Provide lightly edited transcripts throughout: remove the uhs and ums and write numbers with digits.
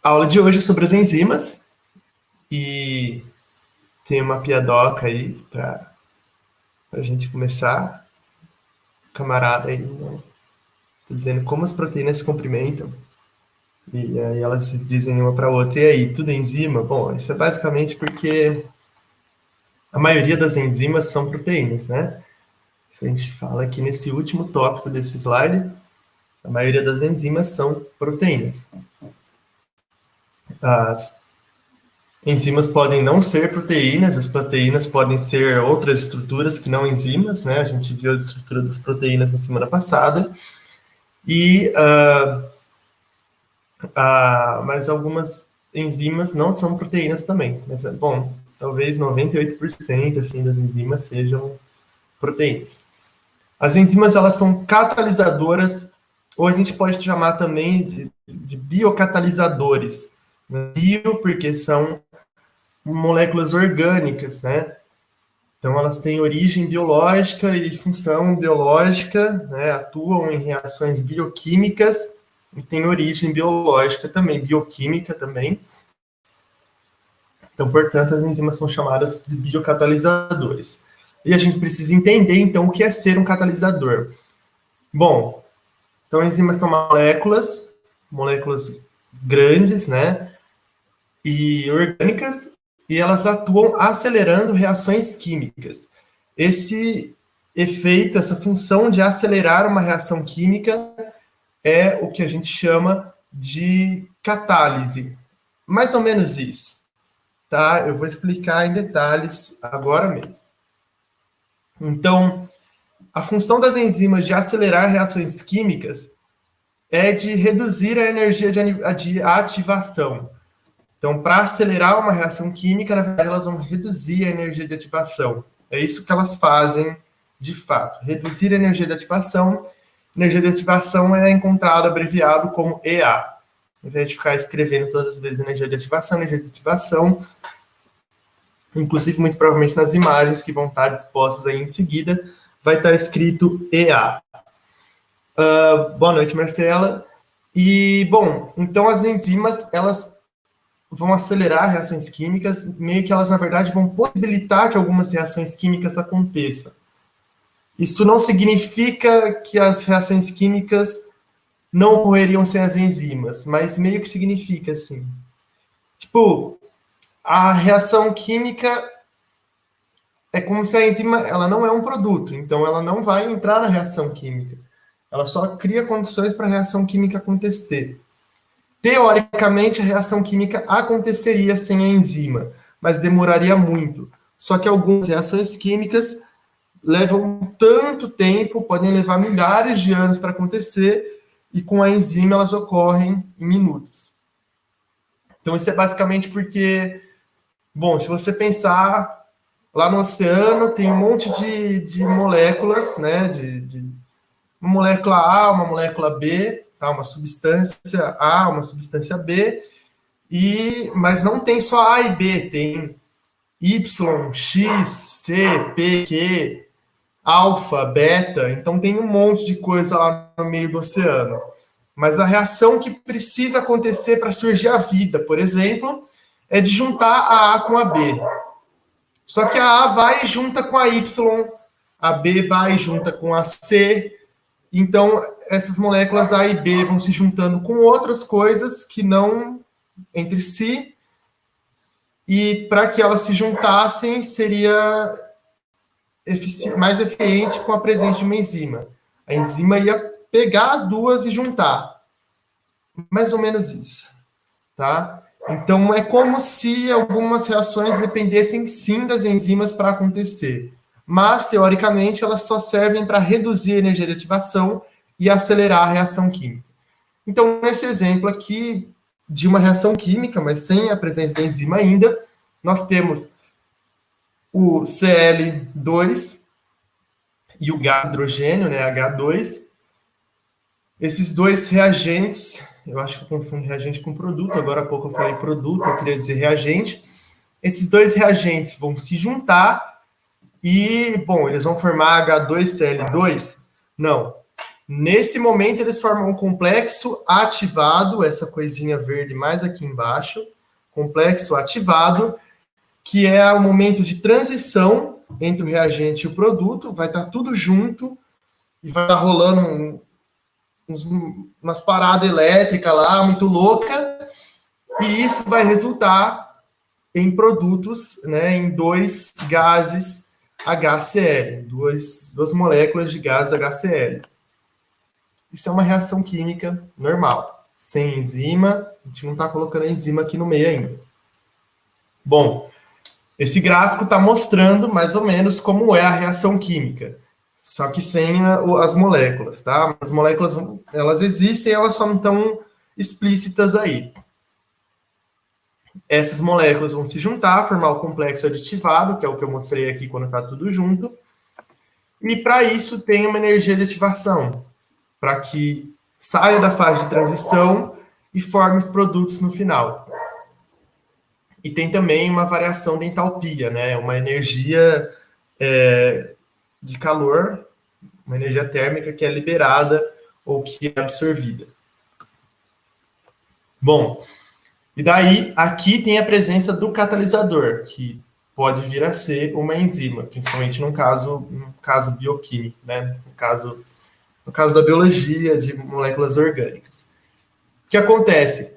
A aula de hoje é sobre as enzimas e tem uma piadoca aí para a gente começar. O camarada aí, né? Tá dizendo como as proteínas se complementam e aí elas se dizem uma para outra. E aí, tudo é enzima? Bom, isso é basicamente porque a maioria das enzimas são proteínas, né? Isso a gente fala aqui nesse último tópico desse slide. A maioria das enzimas são proteínas. As enzimas podem não ser proteínas, as proteínas podem ser outras estruturas que não enzimas, né? A gente viu a estrutura das proteínas na semana passada. E, mas algumas enzimas não são proteínas também. Mas, bom, talvez 98% assim, das enzimas sejam proteínas. As enzimas, elas são catalisadoras, ou a gente pode chamar também de biocatalisadores. Bio, porque são moléculas orgânicas, né? Então, elas têm origem biológica e função biológica, né? Atuam em reações bioquímicas e têm origem biológica também, bioquímica também. Então, portanto, as enzimas são chamadas de biocatalisadores. E a gente precisa entender, então, o que é ser um catalisador. Bom, então, enzimas são moléculas grandes, né? E orgânicas, e elas atuam acelerando reações químicas. Esse efeito, essa função de acelerar uma reação química é o que a gente chama de catálise. Mais ou menos isso, tá? Eu vou explicar em detalhes agora mesmo. Então, a função das enzimas de acelerar reações químicas é de reduzir a energia de ativação. Então, para acelerar uma reação química, na verdade, elas vão reduzir a energia de ativação. É isso que elas fazem, de fato. Reduzir a energia de ativação. Energia de ativação é encontrado abreviado como EA. Ao invés de ficar escrevendo todas as vezes energia de ativação, inclusive, muito provavelmente, nas imagens que vão estar dispostas aí em seguida, vai estar escrito EA. Boa noite, Marcela. E, bom, então as enzimas, elas vão acelerar reações químicas, meio que elas, na verdade, vão possibilitar que algumas reações químicas aconteçam. Isso não significa que as reações químicas não ocorreriam sem as enzimas, mas meio que significa, assim. Tipo, a reação química é como se a enzima, ela não é um produto, então ela não vai entrar na reação química. Ela só cria condições para a reação química acontecer. Teoricamente, a reação química aconteceria sem a enzima, mas demoraria muito. Só que algumas reações químicas levam tanto tempo, podem levar milhares de anos para acontecer, e com a enzima elas ocorrem em minutos. Então, isso é basicamente porque, bom, se você pensar lá no oceano, tem um monte de moléculas, né? Uma molécula A, uma molécula B, tá? Uma substância A, uma substância B, mas não tem só A e B, tem Y, X, C, P, Q, alfa, beta, então tem um monte de coisa lá no meio do oceano. Mas a reação que precisa acontecer para surgir a vida, por exemplo, é de juntar a A com a B. Só que a A vai e junta com a Y, a B vai e junta com a C. Então, essas moléculas A e B vão se juntando com outras coisas que não entre si, e para que elas se juntassem, seria mais eficiente com a presença de uma enzima. A enzima ia pegar as duas e juntar. Mais ou menos isso, tá? Então, é como se algumas reações dependessem, sim, das enzimas para acontecer. Mas, teoricamente, elas só servem para reduzir a energia de ativação e acelerar a reação química. Então, nesse exemplo aqui, de uma reação química, mas sem a presença da enzima ainda, nós temos o Cl2 e o gás hidrogênio, né, H2. Esses dois reagentes, eu acho que eu confundo reagente com produto, agora há pouco eu falei produto, eu queria dizer reagente. Esses dois reagentes vão se juntar e, bom, eles vão formar H2Cl2? Não. Nesse momento, eles formam um complexo ativado, essa coisinha verde mais aqui embaixo, complexo ativado, que é o momento de transição entre o reagente e o produto, vai estar tudo junto, e vai estar rolando umas paradas elétricas lá, muito louca, e isso vai resultar em produtos, né, em dois gases HCl, duas moléculas de gás HCl. Isso é uma reação química normal, sem enzima, a gente não está colocando a enzima aqui no meio ainda. Bom, esse gráfico está mostrando mais ou menos como é a reação química, só que sem as moléculas, tá? As moléculas, elas existem, elas só não estão explícitas aí. Essas moléculas vão se juntar, formar o complexo aditivado, que é o que eu mostrei aqui quando está tudo junto. E para isso tem uma energia de ativação, para que saia da fase de transição e forme os produtos no final. E tem também uma variação de entalpia, né? Uma energia de calor, uma energia térmica que é liberada ou que é absorvida. Bom, e daí aqui tem a presença do catalisador, que pode vir a ser uma enzima, principalmente num caso bioquímico, né? No caso da biologia, de moléculas orgânicas. O que acontece?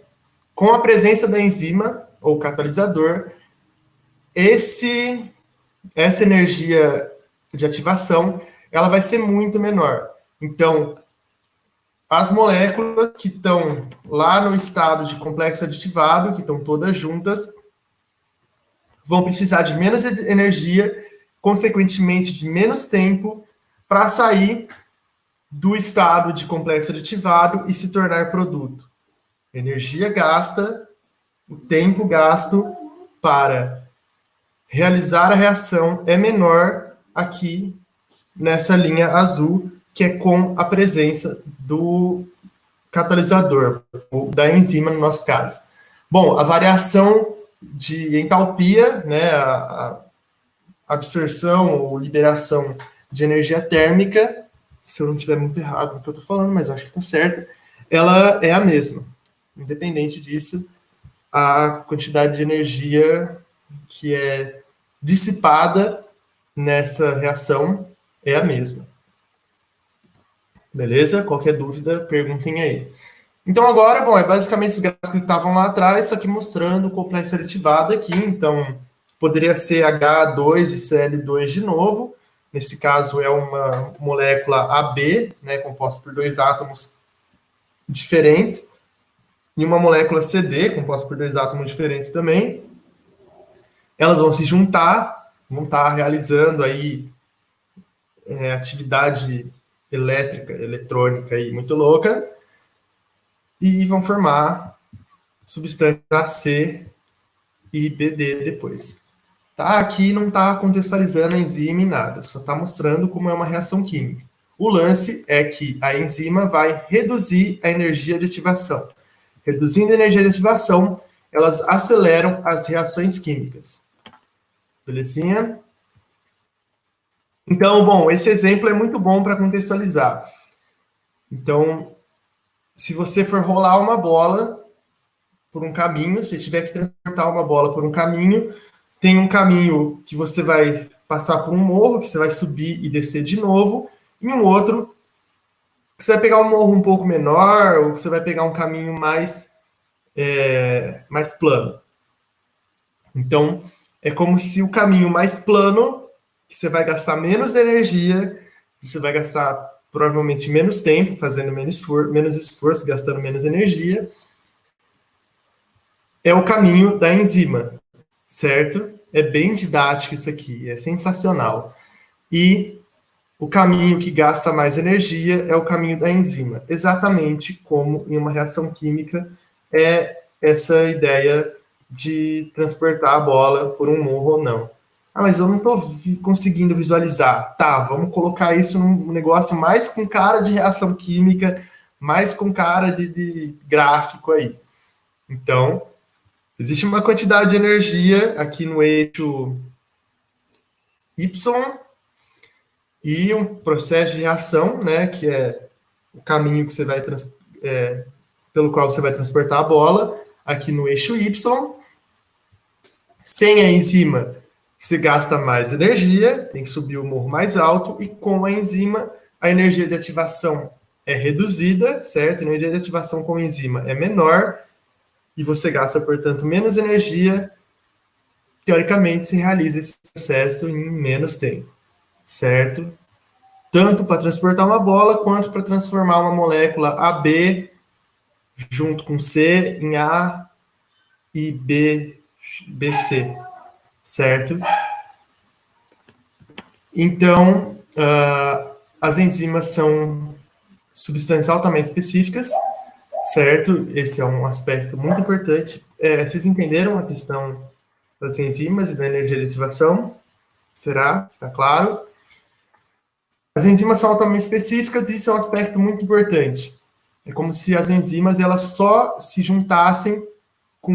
Com a presença da enzima ou catalisador, essa energia de ativação, ela vai ser muito menor. Então, as moléculas que estão lá no estado de complexo aditivado, que estão todas juntas, vão precisar de menos energia, consequentemente de menos tempo, para sair do estado de complexo aditivado e se tornar produto. Energia gasta, o tempo gasto para realizar a reação é menor aqui nessa linha azul, que é com a presença do catalisador, ou da enzima no nosso caso. Bom, a variação de entalpia, né, a absorção ou liberação de energia térmica, se eu não estiver muito errado no que eu estou falando, mas acho que está certo, ela é a mesma. Independente disso, a quantidade de energia que é dissipada nessa reação é a mesma. Beleza? Qualquer dúvida, perguntem aí. Então agora, bom, é basicamente os gráficos que estavam lá atrás, só que mostrando o complexo aditivado aqui. Então, poderia ser H2 e Cl2 de novo. Nesse caso, é uma molécula AB, né, composta por dois átomos diferentes. E uma molécula CD, composta por dois átomos diferentes também. Elas vão se juntar, vão estar realizando aí atividade elétrica, eletrônica aí muito louca, e vão formar substâncias AC e BD depois. Tá? Aqui não está contextualizando a enzima em nada, só está mostrando como é uma reação química. O lance é que a enzima vai reduzir a energia de ativação. Reduzindo a energia de ativação, elas aceleram as reações químicas. Belezinha? Então, bom, esse exemplo é muito bom para contextualizar. Então, se você for rolar uma bola por um caminho, se tiver que transportar uma bola por um caminho, tem um caminho que você vai passar por um morro, que você vai subir e descer de novo, e um outro que você vai pegar um morro um pouco menor, ou você vai pegar um caminho mais plano. Então, é como se o caminho mais plano, que você vai gastar menos energia, você vai gastar provavelmente menos tempo, fazendo menos esforço, gastando menos energia, é o caminho da enzima, certo? É bem didático isso aqui, é sensacional. E o caminho que gasta mais energia é o caminho da enzima, exatamente como em uma reação química é essa ideia de transportar a bola por um morro ou não. Ah, mas eu não estou conseguindo visualizar. Tá, vamos colocar isso num negócio mais com cara de reação química, mais com cara de gráfico aí. Então, existe uma quantidade de energia aqui no eixo Y e um processo de reação, né, que é o caminho que você vai pelo qual você vai transportar a bola, aqui no eixo Y. Sem a enzima, você gasta mais energia, tem que subir o morro mais alto, e com a enzima, a energia de ativação é reduzida, certo? A energia de ativação com a enzima é menor, e você gasta, portanto, menos energia. Teoricamente, se realiza esse processo em menos tempo, certo? Tanto para transportar uma bola, quanto para transformar uma molécula AB junto com C em A e BC, certo? Então, as enzimas são substâncias altamente específicas, certo? Esse é um aspecto muito importante. Vocês entenderam a questão das enzimas e da energia de ativação? Será? Está claro? As enzimas são altamente específicas e isso é um aspecto muito importante. É como se as enzimas elas só se juntassem com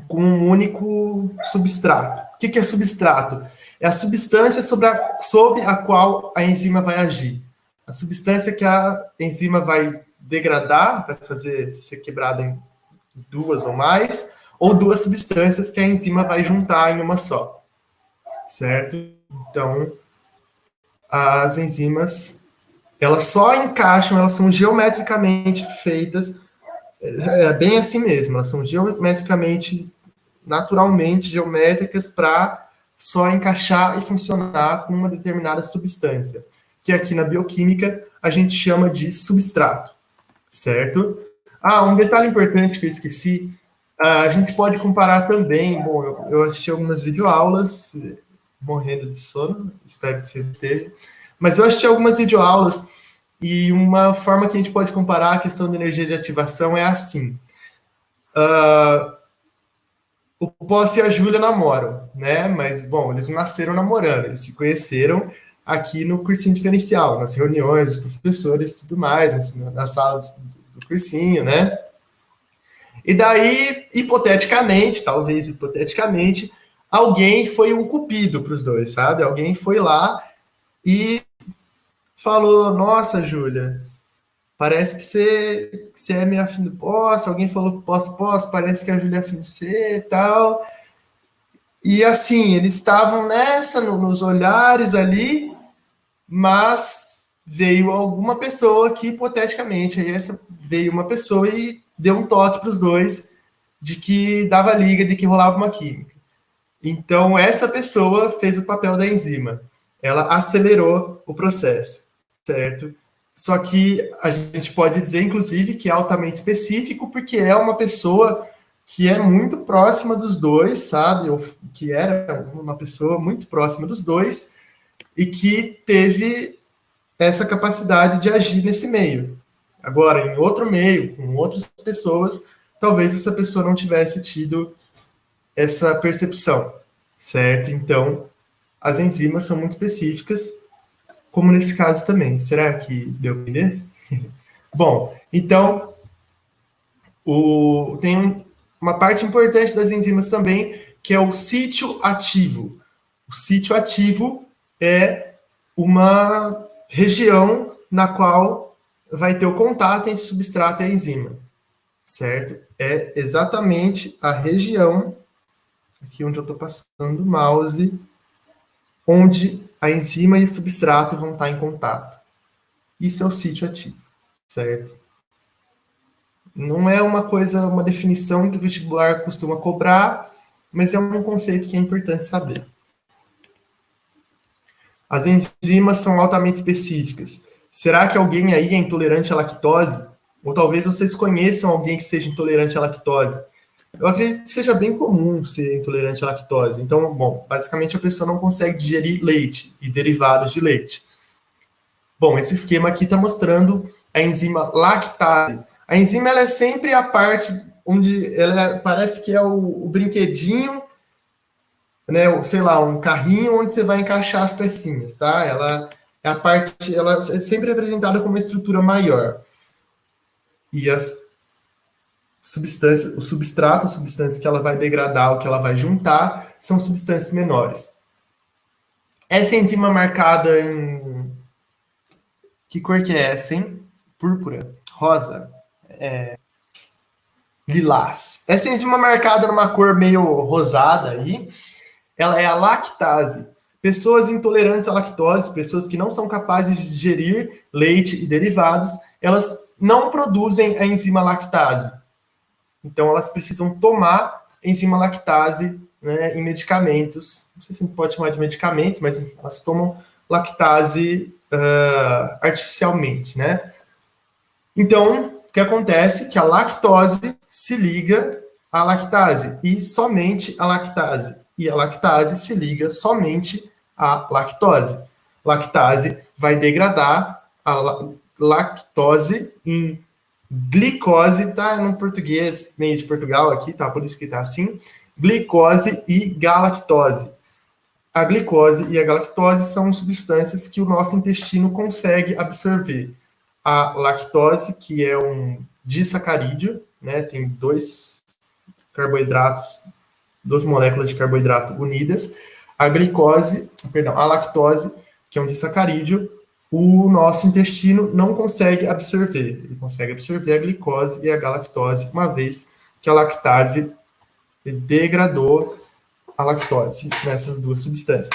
um único substrato. O que é substrato? É a substância sob a qual a enzima vai agir. A substância que a enzima vai degradar, vai fazer ser quebrada em duas ou mais, ou duas substâncias que a enzima vai juntar em uma só. Certo? Então, as enzimas, elas só encaixam, elas são geometricamente feitas, bem assim mesmo, elas são geometricamente, naturalmente geométricas para só encaixar e funcionar com uma determinada substância, que aqui na bioquímica a gente chama de substrato, certo? Um detalhe importante que eu esqueci, a gente pode comparar também, bom, eu assisti algumas videoaulas, morrendo de sono, espero que vocês estejam, mas eu assisti algumas videoaulas e uma forma que a gente pode comparar a questão de energia de ativação é assim. O Posse e a Júlia namoram, né? Mas, bom, eles não nasceram namorando, eles se conheceram aqui no cursinho diferencial, nas reuniões dos professores e tudo mais, assim, nas salas do cursinho, né? E daí, hipoteticamente, talvez hipoteticamente, alguém foi um cupido para os dois, sabe? Alguém foi lá e falou, nossa, Júlia, parece que você é meio afim do Posse, alguém falou Posse, parece que a Júlia é afim de você e tal. E assim, eles estavam nessa, nos olhares ali, mas veio alguma pessoa que, hipoteticamente, aí veio uma pessoa e deu um toque para os dois de que dava liga, de que rolava uma química. Então, essa pessoa fez o papel da enzima. Ela acelerou o processo, certo? Só que a gente pode dizer, inclusive, que é altamente específico, porque é uma pessoa que é muito próxima dos dois, sabe? Ou que era uma pessoa muito próxima dos dois e que teve essa capacidade de agir nesse meio. Agora, em outro meio, com outras pessoas, talvez essa pessoa não tivesse tido essa percepção, certo? Então, as enzimas são muito específicas, como nesse caso também. Será que deu para entender? Bom, então, tem uma parte importante das enzimas também, que é o sítio ativo. O sítio ativo é uma região na qual vai ter o contato entre substrato e a enzima, certo? É exatamente a região, aqui onde eu estou passando o mouse, onde a enzima e o substrato vão estar em contato. Isso é o sítio ativo, certo? Não é uma definição que o vestibular costuma cobrar, mas é um conceito que é importante saber. As enzimas são altamente específicas. Será que alguém aí é intolerante à lactose? Ou talvez vocês conheçam alguém que seja intolerante à lactose. Eu acredito que seja bem comum ser intolerante à lactose. Então, bom, basicamente a pessoa não consegue digerir leite e derivados de leite. Bom, esse esquema aqui está mostrando a enzima lactase. A enzima ela é sempre a parte onde parece que é o brinquedinho, né? Sei lá, um carrinho onde você vai encaixar as pecinhas, tá? Ela é a parte, ela é sempre apresentada como uma estrutura maior. E as substâncias, o substrato, a substância que ela vai degradar, o que ela vai juntar, são substâncias menores. Essa enzima marcada Que cor que é essa, hein? Púrpura, rosa, lilás. Essa enzima marcada numa cor meio rosada aí, ela é a lactase. Pessoas intolerantes à lactose, pessoas que não são capazes de digerir leite e derivados, elas não produzem a enzima lactase. Então, elas precisam tomar enzima lactase, né, em medicamentos. Não sei se a gente pode chamar de medicamentos, mas elas tomam lactase artificialmente, né? Então, o que acontece é que a lactose se liga à lactase, e somente à lactase. E a lactase se liga somente à lactose. Lactase vai degradar a lactose em glicose, tá no português meio de Portugal aqui, tá? Por isso que tá assim. Glicose e galactose. A glicose e a galactose são substâncias que o nosso intestino consegue absorver. A lactose, que é um disacarídeo, né? Tem dois carboidratos, duas moléculas de carboidrato unidas. A lactose, que é um disacarídeo, o nosso intestino não consegue absorver. Ele consegue absorver a glicose e a galactose, uma vez que a lactase degradou a lactose nessas duas substâncias.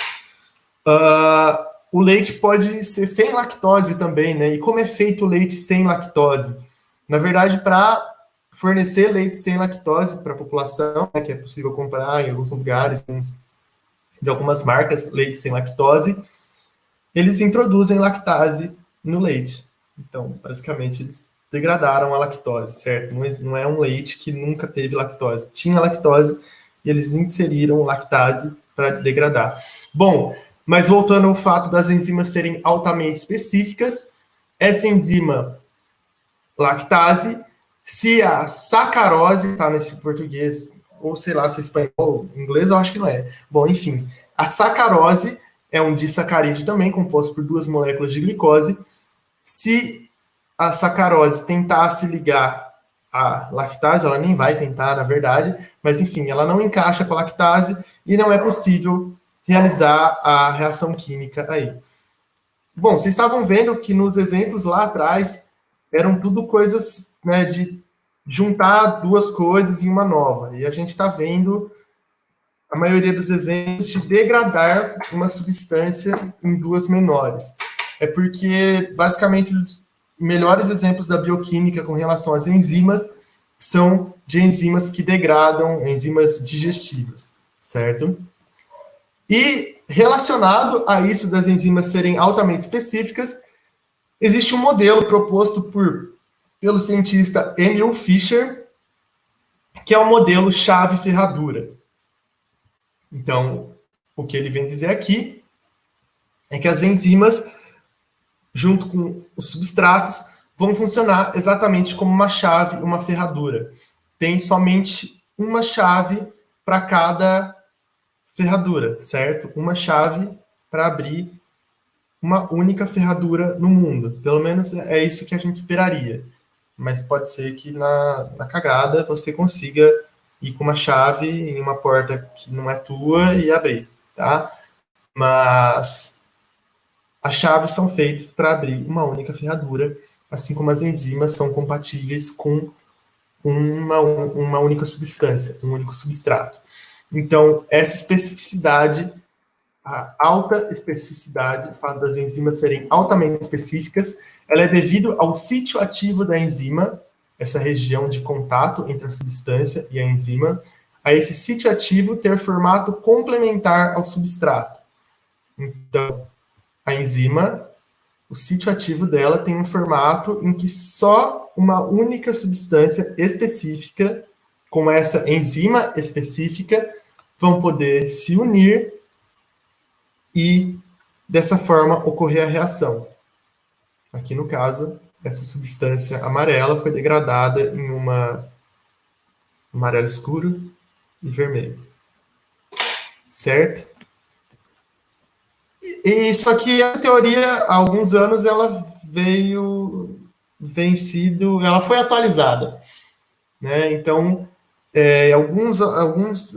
O leite pode ser sem lactose também, né? E como é feito o leite sem lactose? Na verdade, para fornecer leite sem lactose para a população, né, que é possível comprar em alguns lugares, de algumas marcas, leite sem lactose, eles introduzem lactase no leite. Então, basicamente, eles degradaram a lactose, certo? Não é um leite que nunca teve lactose. Tinha lactose e eles inseriram lactase para degradar. Bom, mas voltando ao fato das enzimas serem altamente específicas, essa enzima lactase, se a sacarose está nesse português, ou sei lá, se é espanhol, inglês eu acho que não é. Bom, enfim, a sacarose é um disacarídeo também, composto por duas moléculas de glicose. Se a sacarose tentar se ligar à lactase, ela nem vai tentar, na verdade, mas enfim, ela não encaixa com a lactase e não é possível realizar a reação química aí. Bom, vocês estavam vendo que nos exemplos lá atrás eram tudo coisas, né, de juntar duas coisas em uma nova. E a gente está vendo a maioria dos exemplos de degradar uma substância em duas menores. É porque, basicamente, os melhores exemplos da bioquímica com relação às enzimas são de enzimas que degradam, enzimas digestivas, certo? E relacionado a isso das enzimas serem altamente específicas, existe um modelo proposto pelo cientista Emil Fischer, que é o modelo chave-ferradura. Então, o que ele vem dizer aqui é que as enzimas, junto com os substratos, vão funcionar exatamente como uma chave, uma ferradura. Tem somente uma chave para cada ferradura, certo? Uma chave para abrir uma única ferradura no mundo. Pelo menos é isso que a gente esperaria. Mas pode ser que na cagada você consiga ir com uma chave em uma porta que não é tua e abrir, tá? Mas as chaves são feitas para abrir uma única ferradura, assim como as enzimas são compatíveis com uma única substância, um único substrato. Então, essa especificidade, a alta especificidade, o fato das enzimas serem altamente específicas, ela é devido ao sítio ativo da enzima, essa região de contato entre a substância e a enzima, a esse sítio ativo ter formato complementar ao substrato. Então, a enzima, o sítio ativo dela tem um formato em que só uma única substância específica, com essa enzima específica, vão poder se unir e, dessa forma, ocorrer a reação. Aqui, no caso, essa substância amarela foi degradada em uma amarelo escuro e vermelho. Certo? E isso aqui, a teoria, há alguns anos, ela ela foi atualizada. Né? Então,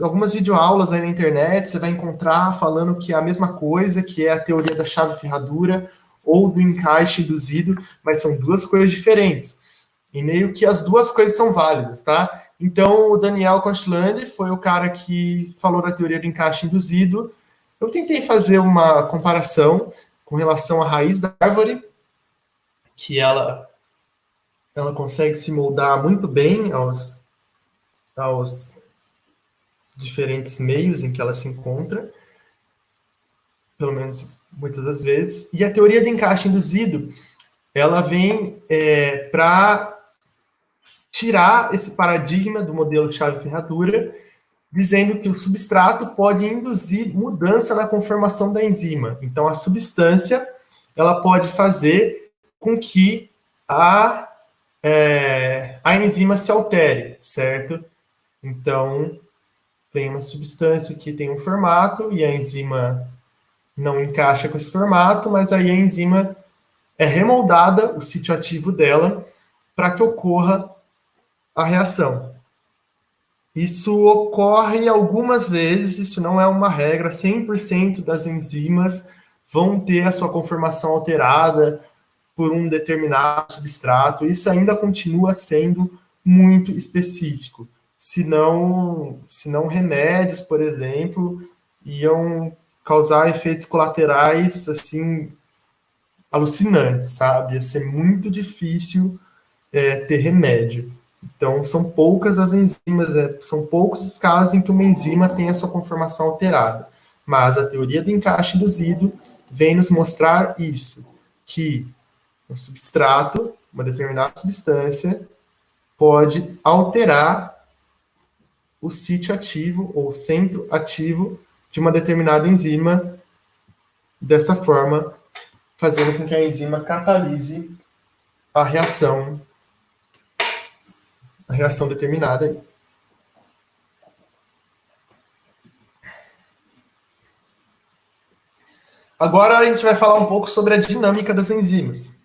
algumas videoaulas aí na internet, você vai encontrar falando que é a mesma coisa, que é a teoria da chave ferradura, ou do encaixe induzido, mas são duas coisas diferentes. E meio que as duas coisas são válidas, tá? Então, o Daniel Koshland foi o cara que falou da teoria do encaixe induzido. Eu tentei fazer uma comparação com relação à raiz da árvore, que ela consegue se moldar muito bem aos diferentes meios em que ela se encontra, pelo menos muitas das vezes. E a teoria do encaixe induzido, ela vem para tirar esse paradigma do modelo chave-ferradura, dizendo que o substrato pode induzir mudança na conformação da enzima. Então, a substância, ela pode fazer com que a enzima se altere, certo? Então, tem uma substância que tem um formato e a enzima não encaixa com esse formato, mas aí a enzima é remoldada, o sítio ativo dela, para que ocorra a reação. Isso ocorre algumas vezes, isso não é uma regra, 100% das enzimas vão ter a sua conformação alterada por um determinado substrato, isso ainda continua sendo muito específico. Se não remédios, por exemplo, iam causar efeitos colaterais, assim, alucinantes, sabe? Ia ser muito difícil ter remédio. Então, são poucas as enzimas, são poucos os casos em que uma enzima tem a sua conformação alterada. Mas a teoria do encaixe induzido vem nos mostrar isso, que um substrato, uma determinada substância, pode alterar o sítio ativo ou centro ativo de uma determinada enzima, dessa forma, fazendo com que a enzima catalise a reação determinada. Agora a gente vai falar um pouco sobre a dinâmica das enzimas.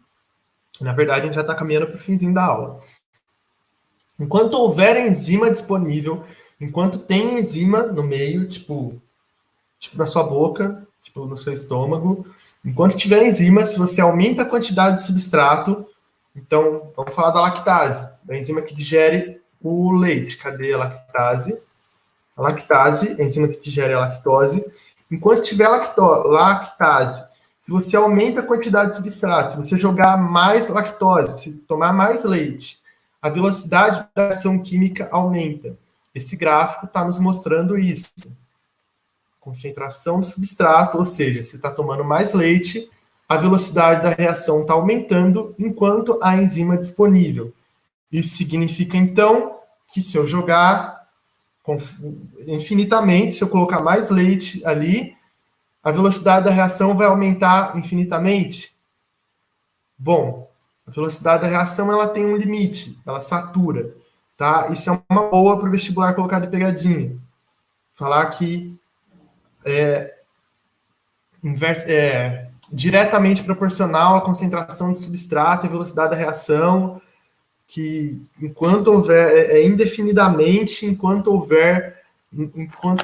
Na verdade, a gente já está caminhando para o finzinho da aula. Enquanto houver enzima disponível, enquanto tem enzima no meio, tipo na sua boca, tipo no seu estômago, enquanto tiver enzima, se você aumenta a quantidade de substrato, então vamos falar da lactase, a enzima que digere o leite. Cadê a lactase? A lactase, a enzima que digere a lactose. Enquanto tiver lactase, se você aumenta a quantidade de substrato, se você jogar mais lactose, se tomar mais leite, a velocidade da reação química aumenta. Esse gráfico está nos mostrando isso. Concentração de substrato, ou seja, se está tomando mais leite, a velocidade da reação está aumentando enquanto a enzima é disponível. Isso significa, então, que se eu jogar infinitamente, se eu colocar mais leite ali, a velocidade da reação vai aumentar infinitamente? Bom, a velocidade da reação ela tem um limite, ela satura, tá? Isso é uma boa para o vestibular colocar de pegadinha. Falar que diretamente proporcional à concentração de substrato e velocidade da reação, que enquanto houver, indefinidamente, enquanto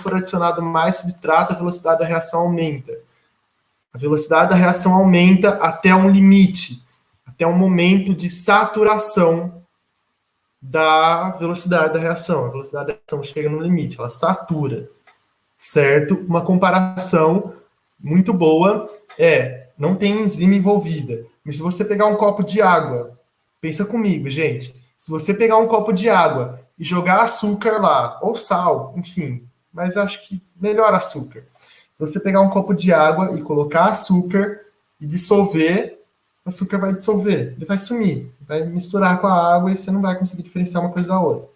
for adicionado mais substrato, a velocidade da reação aumenta. A velocidade da reação aumenta até um limite, até um momento de saturação da velocidade da reação. A velocidade da reação chega no limite, ela satura, certo? Uma comparação muito boa não tem enzima envolvida. Mas se você pegar um copo de água, pensa comigo, gente. Se você pegar um copo de água e jogar açúcar lá, ou sal, enfim, mas acho que melhor açúcar. Se você pegar um copo de água e colocar açúcar e dissolver, o açúcar vai dissolver, ele vai sumir, vai misturar com a água e você não vai conseguir diferenciar uma coisa da outra.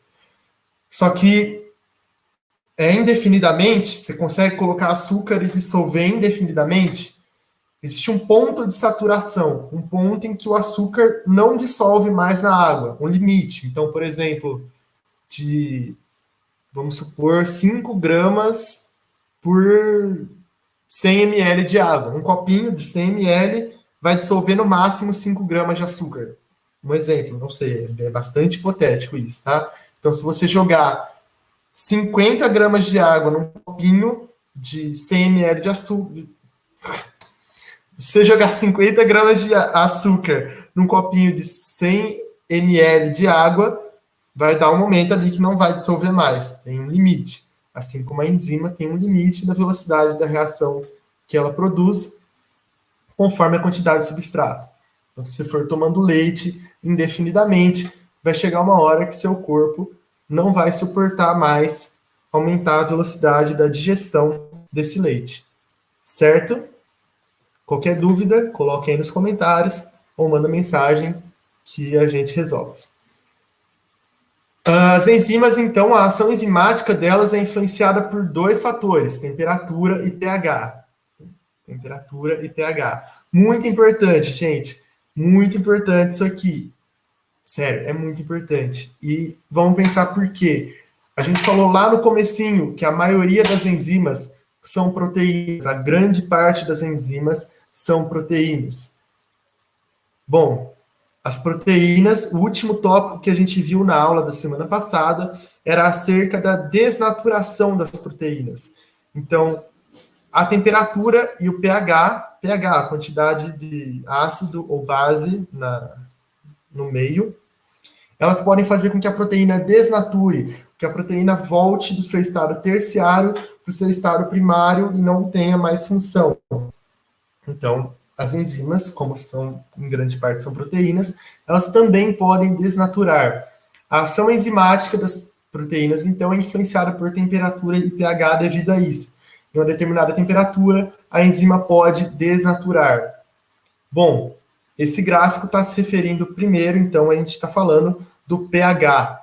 Só que indefinidamente, você consegue colocar açúcar e dissolver indefinidamente, existe um ponto de saturação, um ponto em que o açúcar não dissolve mais na água, um limite. Então, por exemplo, vamos supor, 5 gramas por 100 ml de água. Um copinho de 100 ml vai dissolver no máximo 5 gramas de açúcar. Um exemplo, não sei, é bastante hipotético isso, tá? Então, se você jogar 50 gramas de água num copinho de 100 ml de açúcar, Se você jogar 50 gramas de açúcar num copinho de 100 ml de água, vai dar um momento ali que não vai dissolver mais, tem um limite. Assim como a enzima tem um limite da velocidade da reação que ela produz, conforme a quantidade de substrato. Então, se você for tomando leite indefinidamente, vai chegar uma hora que seu corpo não vai suportar mais aumentar a velocidade da digestão desse leite. Certo? Qualquer dúvida, coloque aí nos comentários ou manda mensagem que a gente resolve. As enzimas, então, a ação enzimática delas é influenciada por dois fatores, temperatura e pH. Temperatura e pH. Muito importante, gente. Muito importante isso aqui. Sério, é muito importante. E vamos pensar por quê. A gente falou lá no comecinho que a maioria das enzimas são proteínas. A grande parte das enzimas são proteínas. Bom, as proteínas, o último tópico que a gente viu na aula da semana passada era acerca da desnaturação das proteínas. Então, a temperatura e o pH, a quantidade de ácido ou base no meio, elas podem fazer com que a proteína desnature, que a proteína volte do seu estado terciário para o seu estado primário e não tenha mais função. Então, as enzimas, como são, em grande parte, são proteínas, elas também podem desnaturar. A ação enzimática das proteínas, então, é influenciada por temperatura e pH devido a isso. Em uma determinada temperatura, a enzima pode desnaturar. Bom, esse gráfico está se referindo primeiro, então, a gente está falando do pH.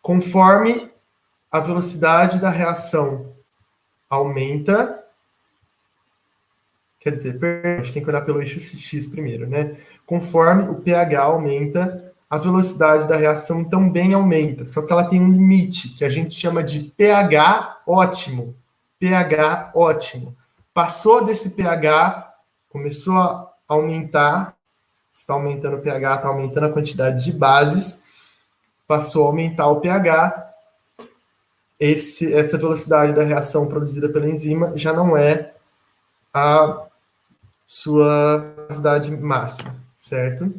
Conforme a velocidade da reação aumenta, quer dizer, a gente tem que olhar pelo eixo X primeiro, né? Conforme o pH aumenta, a velocidade da reação também aumenta, só que ela tem um limite, que a gente chama de pH ótimo. pH ótimo. Passou desse pH, começou a aumentar, está aumentando o pH, está aumentando a quantidade de bases, passou a aumentar o pH, essa velocidade da reação produzida pela enzima já não é a sua velocidade máxima, certo?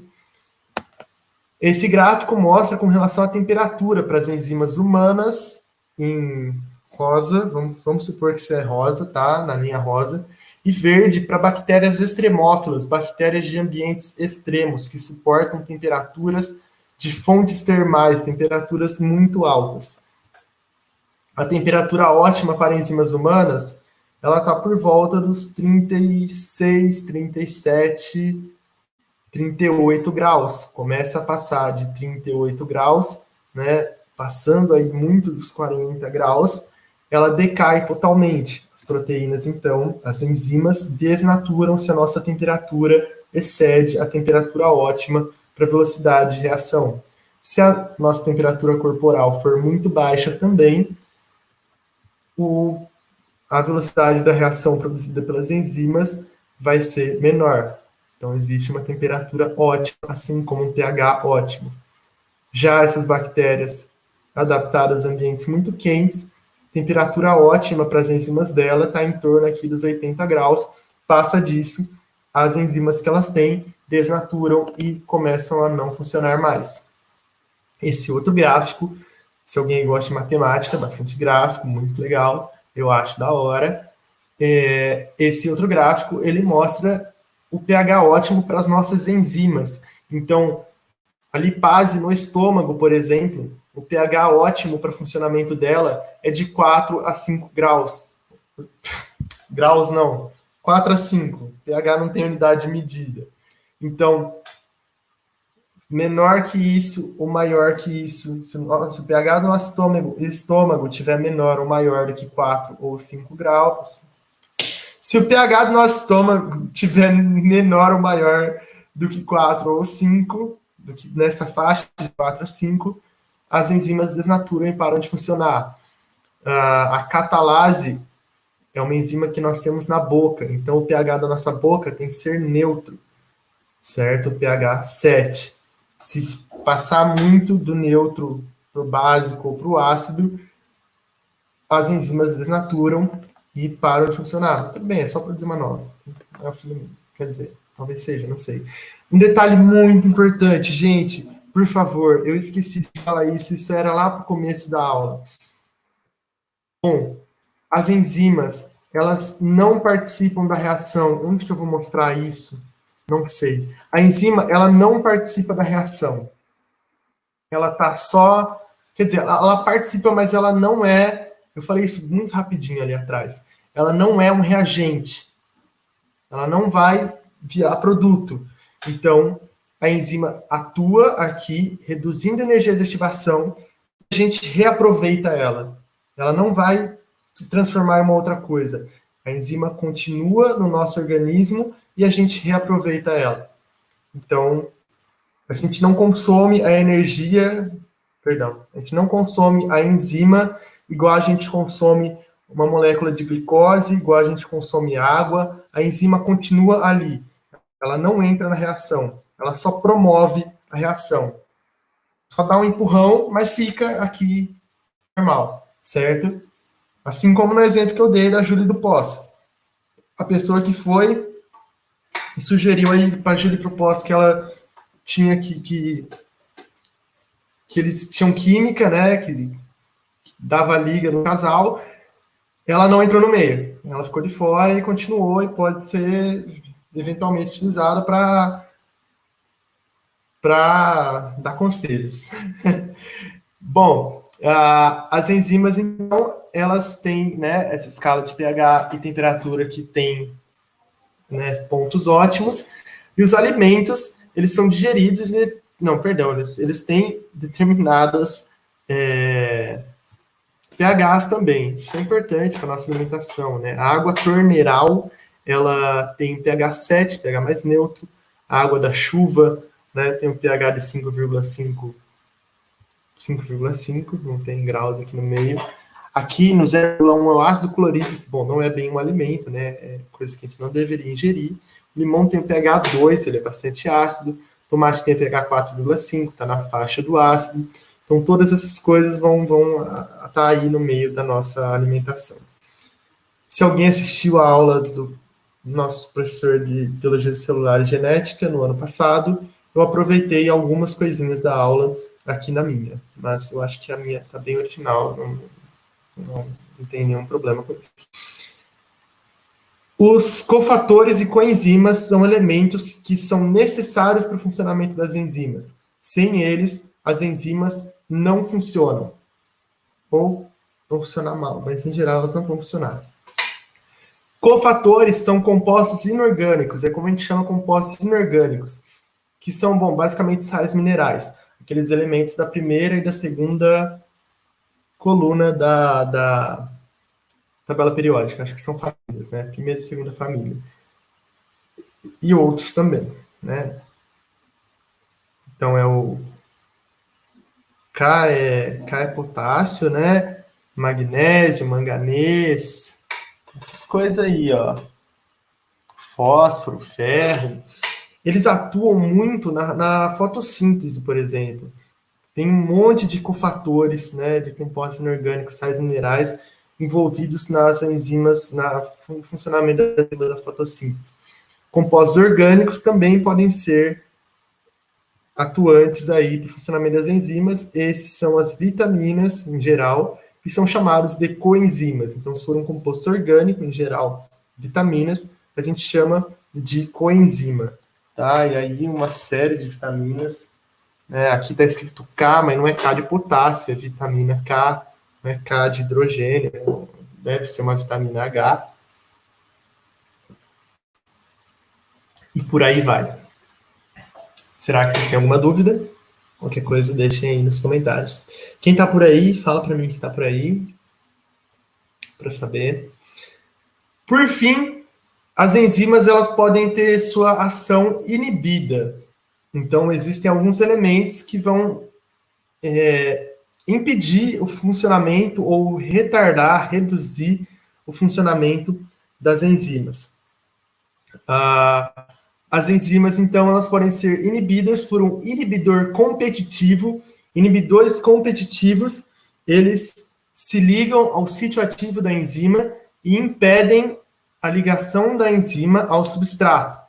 Esse gráfico mostra com relação à temperatura para as enzimas humanas em rosa, vamos supor que isso é rosa, tá? Na linha rosa, e verde para bactérias extremófilas, bactérias de ambientes extremos, que suportam temperaturas de fontes termais, temperaturas muito altas. A temperatura ótima para enzimas humanas, ela está por volta dos 36, 37, 38 graus. Começa a passar de 38 graus, né, passando aí muito dos 40 graus, ela decai totalmente. As proteínas, então, as enzimas desnaturam se a nossa temperatura excede a temperatura ótima para velocidade de reação. Se a nossa temperatura corporal for muito baixa também, a velocidade da reação produzida pelas enzimas vai ser menor. Então, existe uma temperatura ótima, assim como um pH ótimo. Já essas bactérias adaptadas a ambientes muito quentes, temperatura ótima para as enzimas dela está em torno aqui dos 80 graus. Passa disso, as enzimas que elas têm desnaturam e começam a não funcionar mais. Esse outro gráfico, se alguém gosta de matemática, bastante gráfico, muito legal, eu acho da hora. Esse outro gráfico, ele mostra o pH ótimo para as nossas enzimas. Então, a lipase no estômago, por exemplo, o pH ótimo para funcionamento dela é de 4 a 5 graus. Graus não, 4 a 5. pH não tem unidade de medida. Então, menor que isso ou maior que isso, se o pH do nosso estômago tiver menor ou maior do que 4 ou 5 graus, se o pH do nosso estômago tiver menor ou maior do que 4 ou 5, do que nessa faixa de 4 a 5, as enzimas desnaturam e param de funcionar. A catalase é uma enzima que nós temos na boca, então o pH da nossa boca tem que ser neutro, certo? O pH 7. Se passar muito do neutro para o básico ou para o ácido, as enzimas desnaturam e param de funcionar. Tudo bem, é só produzir uma nova. Quer dizer, talvez seja, não sei. Um detalhe muito importante, gente, por favor, eu esqueci de falar isso era lá para o começo da aula. Bom, as enzimas, elas não participam da reação. Onde que eu vou mostrar isso? Não sei. A enzima, ela não participa da reação. Ela tá só... Quer dizer, ela participa, mas ela não é... Eu falei isso muito rapidinho ali atrás. Ela não é um reagente. Ela não vai virar produto. Então, a enzima atua aqui, reduzindo a energia de ativação, a gente reaproveita ela. Ela não vai se transformar em uma outra coisa. A enzima continua no nosso organismo e a gente reaproveita ela. Então, a gente não consome a energia, perdão, a gente não consome a enzima igual a gente consome uma molécula de glicose, igual a gente consome água, a enzima continua ali. Ela não entra na reação, ela só promove a reação. Só dá um empurrão, mas fica aqui normal, certo? Assim como no exemplo que eu dei da Júlia do Pós. A pessoa que foi e sugeriu aí para a Júlia pro Pós que ela tinha que eles tinham química, né, que dava liga no casal, ela não entrou no meio. Ela ficou de fora e continuou e pode ser eventualmente utilizada para dar conselhos. Bom, as enzimas, então, elas têm, né, essa escala de pH e temperatura que tem, né, pontos ótimos, e os alimentos, eles são digeridos, não, perdão, eles têm determinadas pHs também, isso é importante para a nossa alimentação, né? A água torneiral, ela tem pH 7, pH mais neutro, a água da chuva, né, tem um pH de 5,5, não tem graus aqui no meio. Aqui no 0,1 é o ácido clorídrico, bom, não é bem um alimento, né, é coisa que a gente não deveria ingerir. Limão tem pH 2, ele é bastante ácido. Tomate tem pH 4,5, está na faixa do ácido. Então, todas essas coisas vão estar aí no meio da nossa alimentação. Se alguém assistiu a aula do nosso professor de Biologia Celular e Genética no ano passado, eu aproveitei algumas coisinhas da aula aqui na minha, mas eu acho que a minha está bem original, não tem nenhum problema com isso. Os cofatores e coenzimas são elementos que são necessários para o funcionamento das enzimas. Sem eles, as enzimas não funcionam. Ou vão funcionar mal, mas em geral elas não vão funcionar. Cofatores são compostos inorgânicos, é como a gente chama compostos inorgânicos, que são, bom, basicamente sais minerais, aqueles elementos da primeira e da segunda coluna da tabela periódica, acho que são famílias, né? Primeira e segunda família. E outros também, né? Então é o K é potássio, né? Magnésio, manganês, essas coisas aí, ó. Fósforo, ferro. Eles atuam muito na fotossíntese, por exemplo. Tem um monte de cofatores, né, de compostos inorgânicos, sais minerais, envolvidos nas enzimas, no funcionamento da fotossíntese. Compostos orgânicos também podem ser atuantes aí para o funcionamento das enzimas. Esses são as vitaminas, em geral, que são chamados de coenzimas. Então, se for um composto orgânico, em geral, vitaminas, a gente chama de coenzima. Tá? E aí, uma série de vitaminas. Né? Aqui está escrito K, mas não é K de potássio, é vitamina K, não é K de hidrogênio, deve ser uma vitamina H. E por aí vai. Será que vocês têm alguma dúvida? Qualquer coisa, deixem aí nos comentários. Quem está por aí, fala para mim que está por aí, para saber. Por fim, as enzimas elas podem ter sua ação inibida. Então, existem alguns elementos que vão impedir o funcionamento ou retardar, reduzir o funcionamento das enzimas. As enzimas, então, elas podem ser inibidas por um inibidor competitivo. Inibidores competitivos, eles se ligam ao sítio ativo da enzima e impedem a ligação da enzima ao substrato.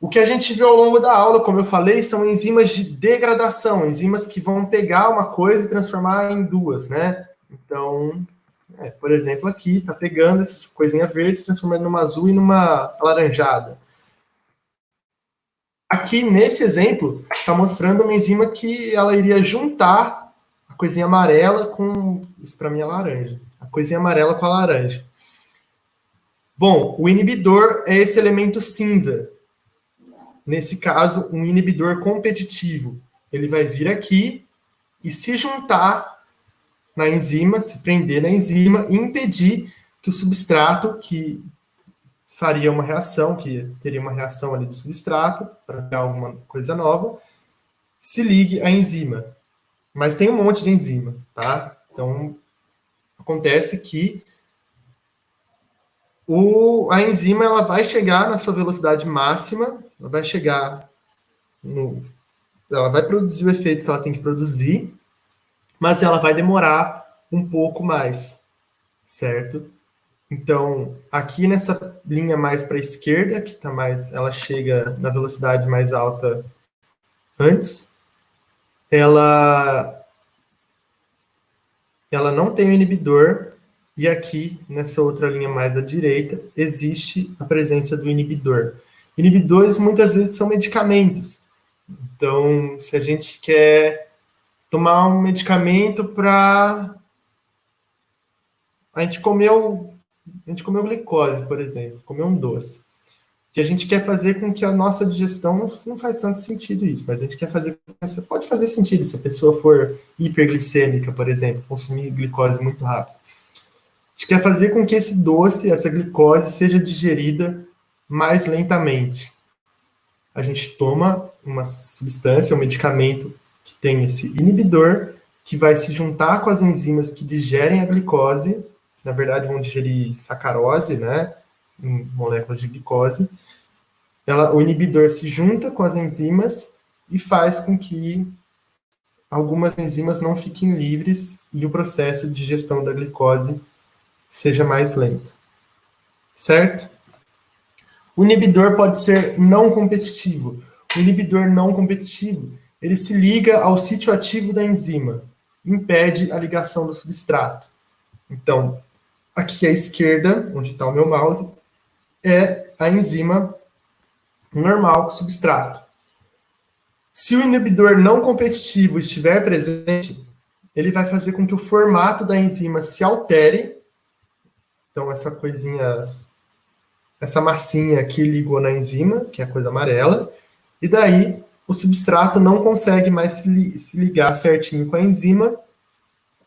O que a gente viu ao longo da aula, como eu falei, são enzimas de degradação, enzimas que vão pegar uma coisa e transformar em duas, né? Então, por exemplo, aqui está pegando essas coisinhas verdes, transformando numa azul e numa alaranjada. Aqui, nesse exemplo, está mostrando uma enzima que ela iria juntar a coisinha amarela com... Isso para mim é laranja. A coisinha amarela com a laranja. Bom, o inibidor é esse elemento cinza. Nesse caso, um inibidor competitivo. Ele vai vir aqui e se juntar na enzima, se prender na enzima e impedir que o substrato, que faria uma reação, que teria uma reação ali do substrato, para criar alguma coisa nova, se ligue à enzima. Mas tem um monte de enzima, tá? Então, acontece que a enzima ela vai chegar na sua velocidade máxima, ela vai chegar ela vai produzir o efeito que ela tem que produzir, mas ela vai demorar um pouco mais, certo? Então, aqui nessa linha mais para a esquerda, que tá mais, ela chega na velocidade mais alta antes, ela não tem o inibidor, e aqui, nessa outra linha mais à direita, existe a presença do inibidor. Inibidores, muitas vezes, são medicamentos. Então, se a gente quer tomar um medicamento para... A gente comeu glicose, por exemplo, comeu um doce. Que a gente quer fazer com que a nossa digestão não faz tanto sentido isso, mas a gente quer fazer... Pode fazer sentido se a pessoa for hiperglicêmica, por exemplo, consumir glicose muito rápido. A gente quer fazer com que esse doce, essa glicose, seja digerida mais lentamente. A gente toma uma substância, um medicamento que tem esse inibidor, que vai se juntar com as enzimas que digerem a glicose, que na verdade vão digerir sacarose, né, em moléculas de glicose. O inibidor se junta com as enzimas e faz com que algumas enzimas não fiquem livres e o processo de digestão da glicose seja mais lento. Certo? O inibidor pode ser não competitivo. O inibidor não competitivo, ele se liga ao sítio ativo da enzima, impede a ligação do substrato. Então, aqui à esquerda, onde está o meu mouse, é a enzima normal com substrato. Se o inibidor não competitivo estiver presente, ele vai fazer com que o formato da enzima se altere. Então, essa coisinha, essa massinha aqui ligou na enzima, que é a coisa amarela, e daí o substrato não consegue mais se ligar certinho com a enzima,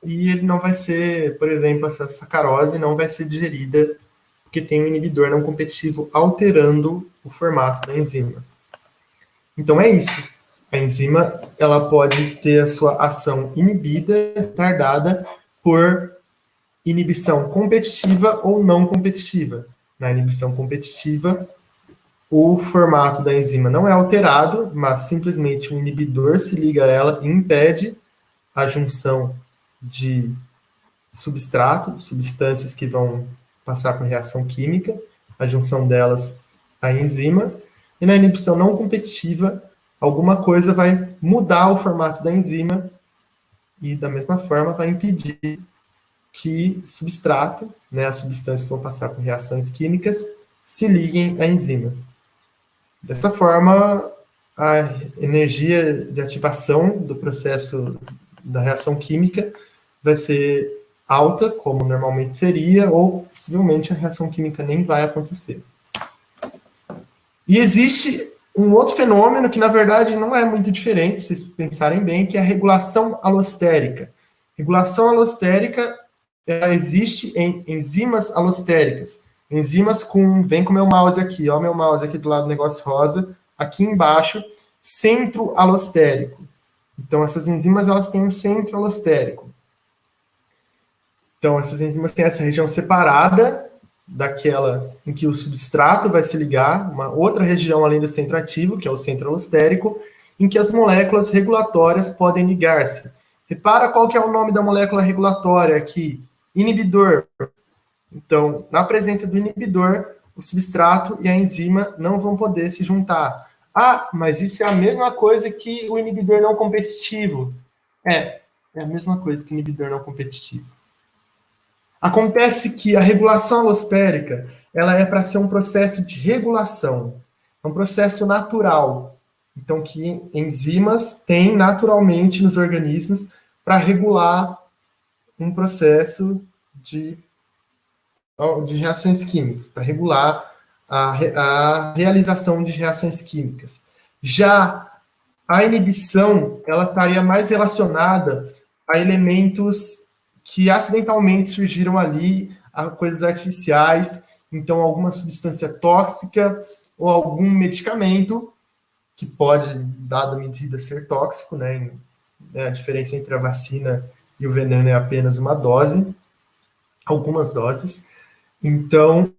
e ele não vai ser, por exemplo, essa sacarose não vai ser digerida, porque tem um inibidor não competitivo alterando o formato da enzima. Então é isso. A enzima ela pode ter a sua ação inibida, retardada, por inibição competitiva ou não competitiva. Na inibição competitiva, o formato da enzima não é alterado, mas simplesmente o inibidor se liga a ela e impede a junção de substrato, de substâncias que vão passar por reação química, a junção delas à enzima. E na inibição não competitiva, alguma coisa vai mudar o formato da enzima e, da mesma forma, vai impedir que substrato, né, as substâncias que vão passar por reações químicas, se liguem à enzima. Dessa forma, a energia de ativação do processo da reação química vai ser alta, como normalmente seria, ou possivelmente a reação química nem vai acontecer. E existe um outro fenômeno que, na verdade, não é muito diferente, se vocês pensarem bem, que é a regulação alostérica. Regulação alostérica existe em enzimas alostéricas. Enzimas vem com o meu mouse aqui, ó, meu mouse aqui do lado do negócio rosa, aqui embaixo, centro alostérico. Então, essas enzimas, elas têm um centro alostérico. Então, essas enzimas têm essa região separada daquela em que o substrato vai se ligar, uma outra região além do centro ativo, que é o centro alostérico, em que as moléculas regulatórias podem ligar-se. Repara qual que é o nome da molécula regulatória aqui, inibidor. Então, na presença do inibidor, o substrato e a enzima não vão poder se juntar. Ah, mas isso é a mesma coisa que o inibidor não competitivo. É a mesma coisa que o inibidor não competitivo. Acontece que a regulação alostérica, ela é para ser um processo de regulação, é um processo natural. Então, que enzimas têm naturalmente nos organismos para regular um processo de reações químicas, para regular a realização de reações químicas. Já a inibição, ela estaria mais relacionada a elementos que acidentalmente surgiram ali, a coisas artificiais, então alguma substância tóxica ou algum medicamento que pode, dada a medida, ser tóxico, né? A diferença entre a vacina e o veneno é apenas uma dose, algumas doses. Então,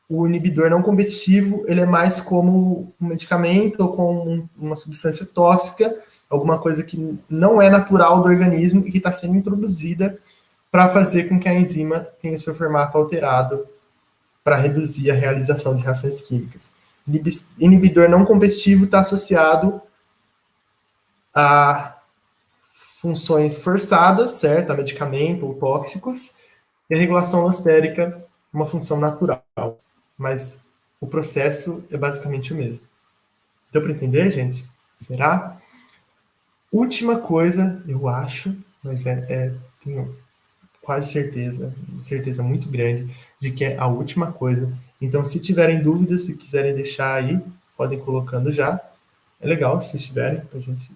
o inibidor não competitivo, ele é mais como um medicamento ou como uma substância tóxica, alguma coisa que não é natural do organismo e que está sendo introduzida para fazer com que a enzima tenha o seu formato alterado para reduzir a realização de reações químicas. Inibidor não competitivo está associado a funções forçadas, certo? A medicamento ou tóxicos, e a regulação alostérica, uma função natural. Mas o processo é basicamente o mesmo. Deu para entender, gente? Será? Última coisa, eu acho, mas tenho quase certeza muito grande de que é a última coisa. Então, se tiverem dúvidas, se quiserem deixar aí, podem colocando já. É legal se tiverem, para a gente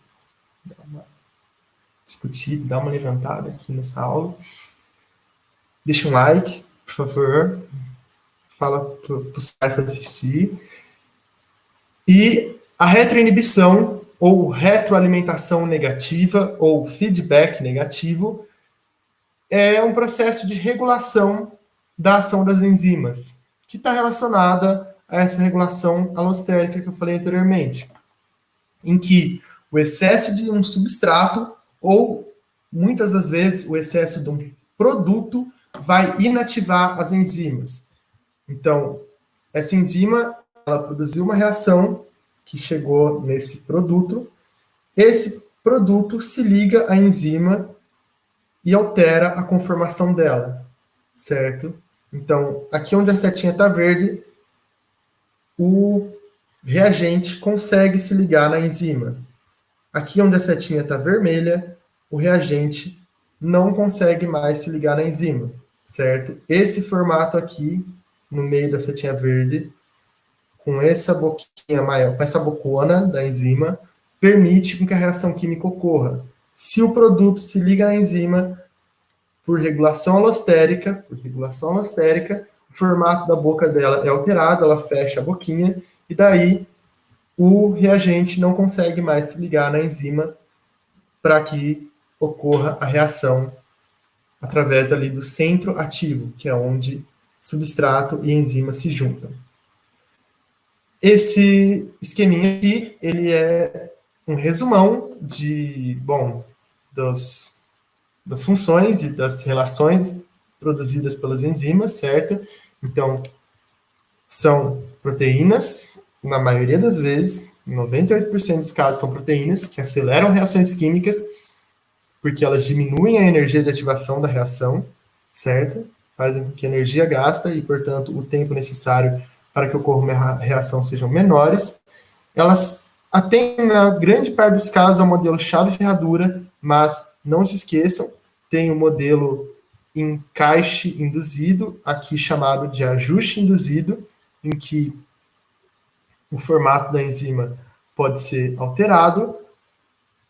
discutir, dar uma levantada aqui nessa aula. Deixa um like, por favor. Fala para os pais assistir. E a retroinibição, ou retroalimentação negativa, ou feedback negativo, é um processo de regulação da ação das enzimas, que está relacionada a essa regulação alostérica que eu falei anteriormente, em que o excesso de um substrato, ou muitas das vezes o excesso de um produto, vai inativar as enzimas. Então, essa enzima, ela produziu uma reação que chegou nesse produto. Esse produto se liga à enzima e altera a conformação dela, certo? Então, aqui onde a setinha está verde, o reagente consegue se ligar na enzima. Aqui onde a setinha está vermelha, o reagente não consegue mais se ligar na enzima, certo? Esse formato aqui, no meio da setinha verde, com essa boquinha maior, com essa bocona da enzima, permite que a reação química ocorra. Se o produto se liga na enzima, por regulação alostérica, o formato da boca dela é alterado, ela fecha a boquinha, e daí o reagente não consegue mais se ligar na enzima para que ocorra a reação através ali do centro ativo, que é onde substrato e enzima se juntam. Esse esqueminha aqui, ele é um resumão das funções e das relações produzidas pelas enzimas, certo? Então, são proteínas, na maioria das vezes, 98% dos casos são proteínas que aceleram reações químicas, porque elas diminuem a energia de ativação da reação, certo? Fazem com que a energia gasta e, portanto, o tempo necessário para que ocorra uma reação sejam menores. Elas atendem, na grande parte dos casos, ao modelo chave-ferradura, mas não se esqueçam, tem o modelo encaixe induzido, aqui chamado de ajuste induzido, em que o formato da enzima pode ser alterado.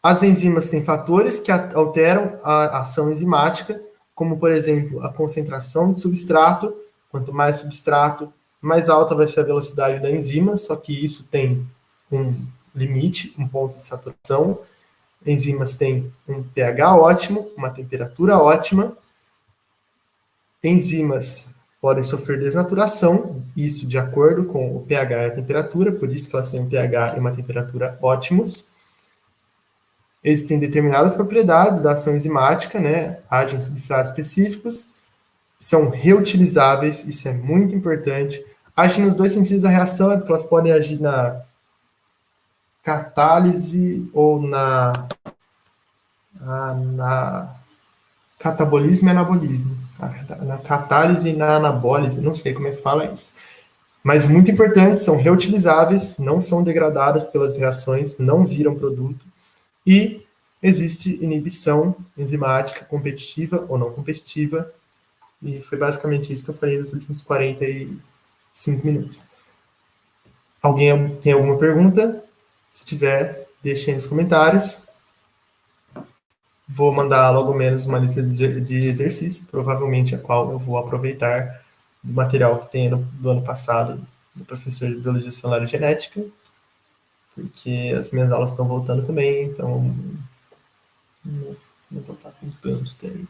As enzimas têm fatores que alteram a ação enzimática, como, por exemplo, a concentração de substrato. Quanto mais substrato, mais alta vai ser a velocidade da enzima, só que isso tem um limite, um ponto de saturação. Enzimas têm um pH ótimo, uma temperatura ótima. Enzimas podem sofrer desnaturação, isso de acordo com o pH e a temperatura, por isso que elas têm um pH e uma temperatura ótimos. Existem determinadas propriedades da ação enzimática, né? Agem substratos específicos. são reutilizáveis, isso é muito importante. Agem nos dois sentidos da reação, porque elas podem agir na catálise ou na catabolismo e anabolismo. Na catálise e na anabólise, não sei como é que fala isso. Mas muito importante, são reutilizáveis, não são degradadas pelas reações, não viram produto. E existe inibição enzimática competitiva ou não competitiva. E foi basicamente isso que eu falei nos últimos 45 minutos. Alguém tem alguma pergunta? Se tiver, deixe aí nos comentários. Vou mandar logo menos uma lista de exercícios, provavelmente a qual eu vou aproveitar do material que tem do ano passado do professor de Biologia Celular e Genética, porque as minhas aulas estão voltando também, então não vou estar com tanto tempo.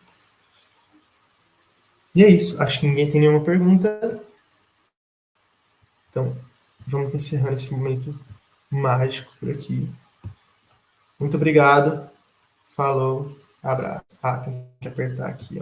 E é isso, acho que ninguém tem nenhuma pergunta. Então, vamos encerrando esse momento mágico por aqui. Muito obrigado. Falou. Abraço. Ah, tem que apertar aqui, ó.